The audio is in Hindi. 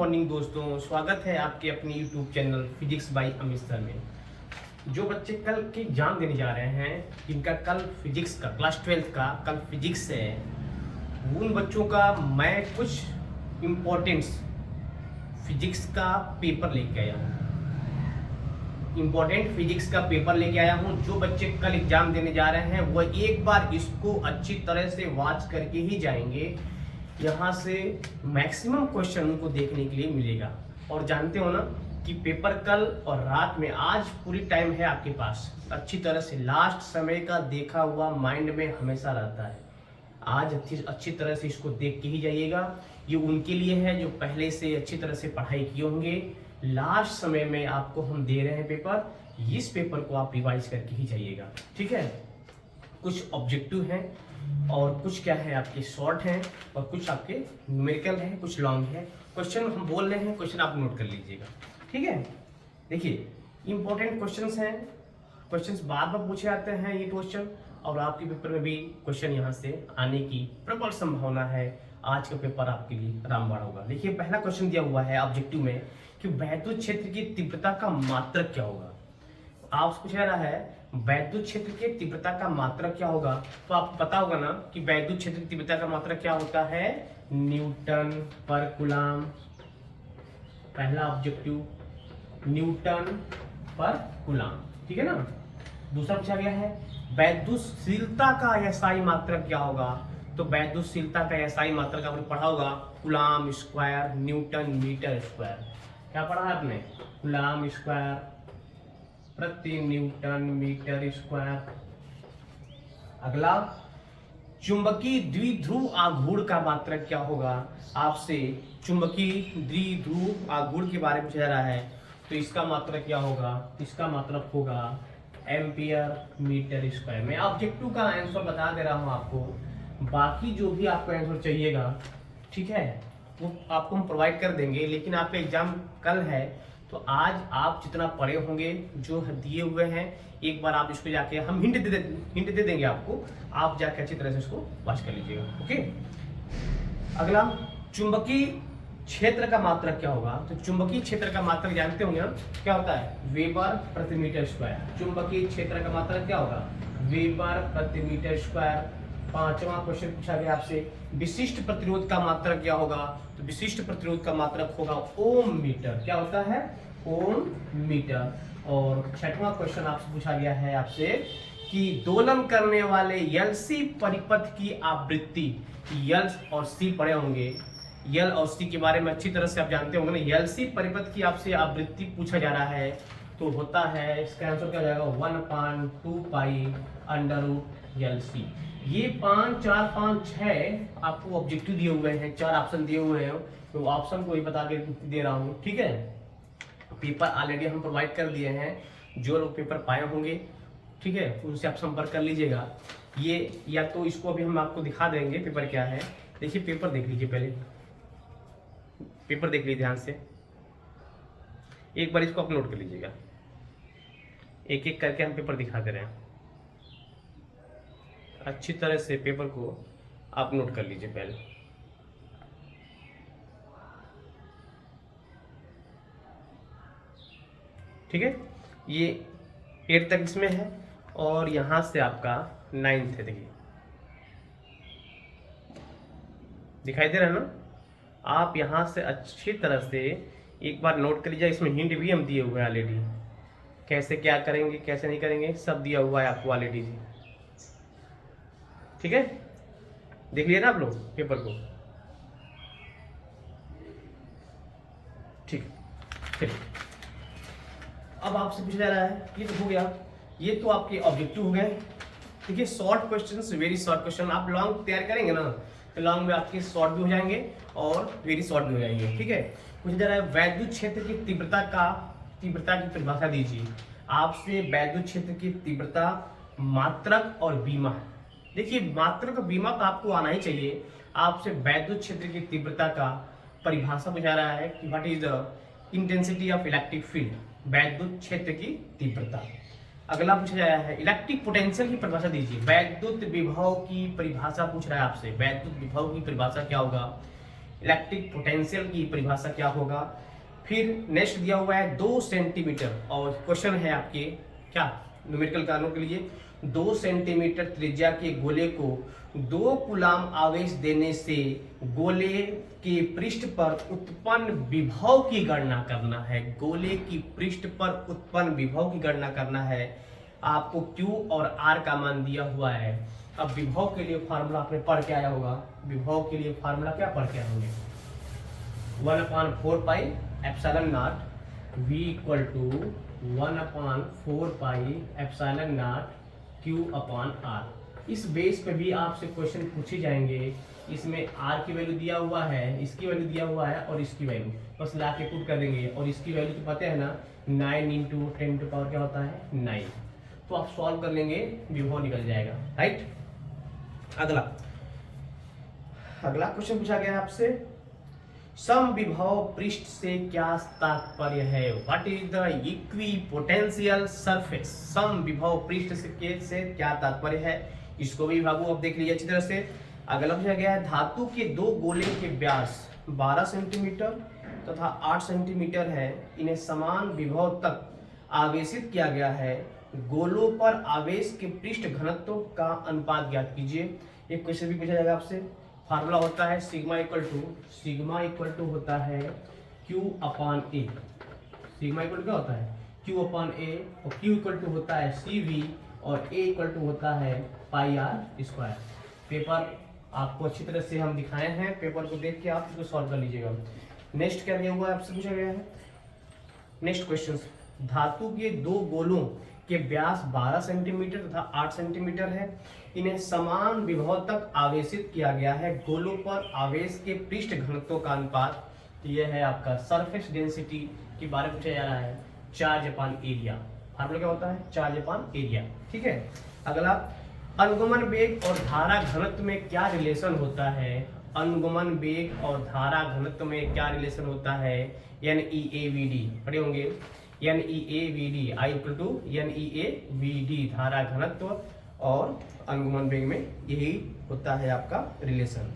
मॉर्निंग दोस्तों, स्वागत है आपके अपने YouTube channel physics bye Amit sir में। जो बच्चे कल के एग्जाम देने जा रहे हैं, जिनका कल फिजिक्स का क्लास 12 का कल फिजिक्स है, उन बच्चों का मैं कुछ इम्पोर्टेंट्स फिजिक्स का पेपर लेके आया हूँ। इम्पोर्टेंट फिजिक्स का पेपर लेके आया हूँ। जो बच्चे कल एग्जाम देने जा रहे हैं वह एक बार इसको अच्छी तरह से वॉच करके ही जाएंगे। यहाँ से मैक्सिमम क्वेश्चन उनको देखने के लिए मिलेगा। और जानते हो ना कि पेपर कल और रात में, आज पूरी टाइम है आपके पास अच्छी तरह से। लास्ट समय का देखा हुआ माइंड में हमेशा रहता है। आज अच्छी तरह से इसको देख के ही जाइएगा। ये उनके लिए है जो पहले से अच्छी तरह से पढ़ाई किए होंगे। लास्ट समय में आपको हम दे रहे हैं पेपर, इस पेपर को आप रिवाइज करके ही जाइएगा, ठीक है। कुछ ऑब्जेक्टिव हैं और कुछ क्या है आपके शॉर्ट हैं और कुछ आपके न्यूमेरिकल हैं, कुछ लॉन्ग है। क्वेश्चन हम बोल रहे हैं, क्वेश्चन आप नोट कर लीजिएगा, ठीक है। देखिए इंपॉर्टेंट क्वेश्चंस हैं, क्वेश्चंस बार बार पूछे जाते हैं ये क्वेश्चन, और आपके पेपर में भी क्वेश्चन यहाँ से आने की प्रबल संभावना है। आज का पेपर आपके लिए रामबाण होगा। देखिए पहला क्वेश्चन दिया हुआ है ऑब्जेक्टिव में कि वैद्युत क्षेत्र की तीव्रता का मात्रक क्या होगा। आपसे पूछा रहा है वैद्युत क्षेत्र की तीव्रता का मात्रक क्या होगा, तो आपको पता होगा ना कि वैद्युत क्षेत्र की तीव्रता का मात्रक क्या होता है, न्यूटन पर कूलम। पहला ऑब्जेक्टिव न्यूटन पर कूलम, ठीक है ना। दूसरा पूछा गया है वैद्युतशीलता का एसआई मात्रक क्या होगा, तो वैद्युतशीलता का एसआई मात्रक आपने पढ़ा होगा coulomb square newton metre square. क्या पढ़ा है आपने, कूलम स्क्वायर प्रति न्यूटन मीटर स्क्वायर। अगला चुंबकीय द्विध्रुव आघूर्ण का मात्रक क्या होगा। आपसे चुंबकीय द्विध्रुव आघूर्ण के बारे में पूछा जा रहा है, तो इसका मात्रक क्या होगा, इसका मात्रक होगा एम्पियर मीटर स्क्वायर। मैं ऑब्जेक्टिव का आंसर बता दे रहा हूं आपको, बाकी जो भी आपको आंसर चाहिएगा, ठीक है, वो आपको हम प्रोवाइड कर देंगे। लेकिन आपका एग्जाम कल है, तो आज आप जितना पढ़े होंगे जो दिए हुए हैं, एक बार आप इसको जाके हम हिंट दे देंगे आपको, आप जाके अच्छी तरह से इसको वॉच कर लीजिएगा, ओके। अगला चुंबकीय क्षेत्र का मात्रक क्या होगा, तो चुंबकीय क्षेत्र का मात्रक जानते होंगे ना, क्या होता है, वेबर प्रति मीटर स्क्वायर। चुंबकीय क्षेत्र का मात्रक क्या होगा, वेबर प्रति मीटर स्क्वायर। पांचवा क्वेश्चन पूछा गया आपसे विशिष्ट प्रतिरोध का मात्रक क्या होगा, तो विशिष्ट प्रतिरोध का मात्रक होगा ओम मीटर। क्या होता है, ओम मीटर। और छठवां क्वेश्चन आपसे पूछा गया है आपसे कि दोलन करने वाले एलसी परिपथ की आवृत्ति, यल और सी पढ़े होंगे, यल और सी के बारे में अच्छी तरह से आप जानते होंगे ना। एलसी परिपथ की आपसे आवृत्ति पूछा जा रहा है, तो होता है, इसका आंसर क्या हो जाएगा 1/2 पाई अंडर रूट एलसी। ये 5 4 5 6 आपको ऑब्जेक्टिव दिए हुए हैं, 4 ऑप्शन दिए हुए हैं, तो ऑप्शन को ही बता के दे रहा हूँ, ठीक है। पेपर ऑलरेडी हम प्रोवाइड कर दिए हैं, जो लोग पेपर पाए होंगे, ठीक है, उनसे आप संपर्क कर लीजिएगा। ये या तो इसको अभी हम आपको दिखा देंगे पेपर क्या है। देखिए पेपर देख लीजिए, पहले पेपर देख लीजिए ध्यान से, एक बार इसको आप नोट कर लीजिएगा। एक एक करके हम पेपर दिखा दे रहे हैं, अच्छी तरह से पेपर को आप नोट कर लीजिए पहले। ठीक है, ये 8 तक इसमें है और यहां से आपका 9th है। देखिए दिखाई दे रहा है ना, आप यहां से अच्छी तरह से एक बार नोट कर लीजिए। इसमें हिंट भी हम दिए हुए हैं ऑलरेडी, कैसे क्या करेंगे कैसे नहीं करेंगे सब दिया हुआ है आपको ऑलरेडी जी, ठीक है। देख लिया ना आप लोग पेपर को, ठीक है। अब आपसे पूछा जा रहा है, ये तो हो गया, ये तो आपके ऑब्जेक्टिव हो गए। देखिए short question, very short question. आप लॉन्ग तैयार करेंगे ना, तो लॉन्ग में आपके शॉर्ट भी हो जाएंगे और वेरी शॉर्ट भी हो जाएंगे, ठीक है। पूछा जा रहा है वैद्युत क्षेत्र की तीव्रता की परिभाषा दीजिए। आपसे वैद्युत क्षेत्र की तीव्रता, मात्रक और बीमा। देखिए मात्रक और बीमा तो आपको आना ही चाहिए। आपसे वैद्युत क्षेत्र की तीव्रता का परिभाषा पूछा रहा है कि what is the intensity of electric field, वैद्युत क्षेत्र की तीव्रता। अगला पूछा गया है इलेक्ट्रिक पोटेंशियल की परिभाषा दीजिए। वैद्युत विभव की परिभाषा पूछ रहा है आपसे, वैद्युत विभव की परिभाषा क्या होगा। इलेक्ट्रिक पोटेंशियल की परिभाषा क्या होगा। फिर नेक्स्ट दिया हुआ है 2 सेंटीमीटर, और क्वेश्चन है आपके क्या न्यूमेरिकल कारणों के लिए 2 सेंटीमीटर त्रिज्या के गोले को 2 कूलाम आवेश देने से गोले के पृष्ठ पर उत्पन्न विभव की गणना करना है। गोले की पृष्ठ पर उत्पन्न विभव की गणना करना है। आपको Q और R का मान दिया हुआ है। अब विभव के लिए फार्मूला आपने पढ़ के आया होगा। विभव के लिए फार्मूला क्या पढ़ के आए होंगे, 1/4 pi epsilon naught V equal to 1/4 pi epsilon naught Q/R। इस बेस पे भी आपसे क्वेश्चन पूछे जाएंगे। इसमें R की वैल्यू दिया हुआ है, इसकी वैल्यू दिया हुआ है और इसकी वैल्यू बस ला के पुट कर देंगे। और इसकी वैल्यू तो पता है ना, 9 × 10⁻⁴ क्या होता है 9। तो आप सॉल्व कर लेंगे, विभव निकल जाएगा। राइट। अगला क्वेश्चन पूछा गया है आपसे, समविभव पृष्ठ से क्या तात्पर्य है। What is the equipotential surface. समविभव पृष्ठ से क्या तात्पर्य है, इसको भी बाबू अब देख लीजिए अच्छी तरह से। अगला पूछा गया है, धातु के 2 गोले के व्यास 12 सेंटीमीटर तथा 8 सेंटीमीटर है, इन्हें समान विभव तक आवेशित किया गया है। गोलों पर आवेश के पृष्ठ घनत्व का अनुपात ज्ञात कीजिए। एक क्वेश्चन भी पूछा जाएगा आपसे। फार्मूला होता है सिग्मा इक्वल टू होता है Q/A। सिग्मा इक्वल क्या होता है Q/A, और Q इक्वल टू होता है CV, और A इक्वल टू होता है πr²। पेपर आपको अच्छी तरह से हम दिखाए हैं, पेपर को देख के आप इसको सॉल्व कर लीजिएगा। नेक्स्ट क्या दिया हुआ है आपसे पूछा गया है। नेक्स्ट क्वेश्चन, धातु के 2 गोलों के व्यास 12 सेंटीमीटर तथा 8 सेंटीमीटर है, इन्हें समान विभव तक आवेशित किया गया है। गोलों पर आवेश के पृष्ठ घनत्व का अनुपात, यह है आपका सरफेस डेंसिटी के बारे में पूछा जा रहा है, चार्ज/एरिया। फार्मूला क्या होता है चार्ज/एरिया। ठीक है। अगला, अनुगमन वेग और धारा घनत्व में क्या रिलेशन होता है। अनुगमन वेग और धारा घनत्व में क्या रिलेशन होता है, NEAVD पढ़े होंगे। NEAVD I equal to NEAVD धारा घनत्व और अनुगमन वेग में यही होता है आपका रिलेशन।